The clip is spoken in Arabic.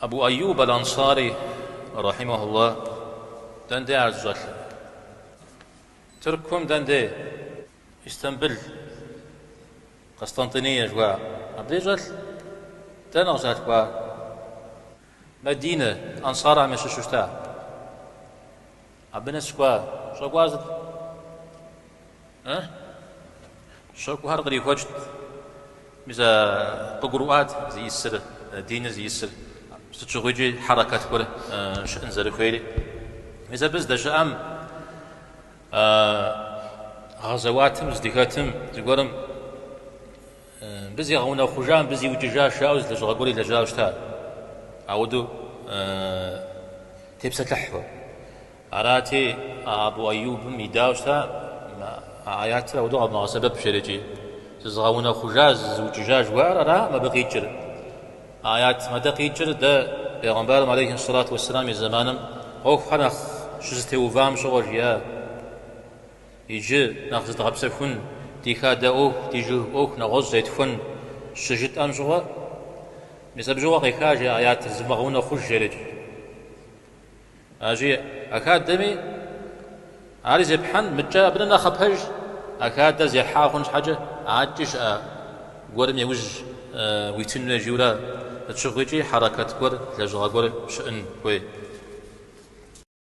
أبو أيوب الأنصاري رحمه الله دندي عزوال تركهم دندي اسطنبول قسطنطينية جوا أبدي جوال تنغزات جوا مدينة أنصارها مش شوشتا أبنس جوا شو جوازد شو هر غري وجد ميزا ققروات زي السر دين زي السر ستشغيجي حركات كله شأن زرخيري ميزا بس دشأم غزواتم زديكاتم زيقولم بزي غونا خجام بزي وججا شاوز لجغوري لجاوشتا عودو تبسة لحوة عراتي أبو أيوب ميداوشتا آيات عودو أبناء سبب شريجي زغونا خجاز وججا جوار را ما بقي جر آيات ما دقي جر ده پیغمبر عليه الصلاة والسلام زمانم أو خنخ شزته وفام شغل يجي ناخذ غبسفون ديكا داوك ديجو اوك نغوز زيتفون شجت ام جوا مسب جوا قيكاجي آيات زمغونا خوش جرج اجي اكاد دمي علي زبحن مجا بننا خبهج اكاد زي حاخن حاجه عاجش قرم يوج ويتن جورا تشغيجي حركات قر لجوا قر شأن وي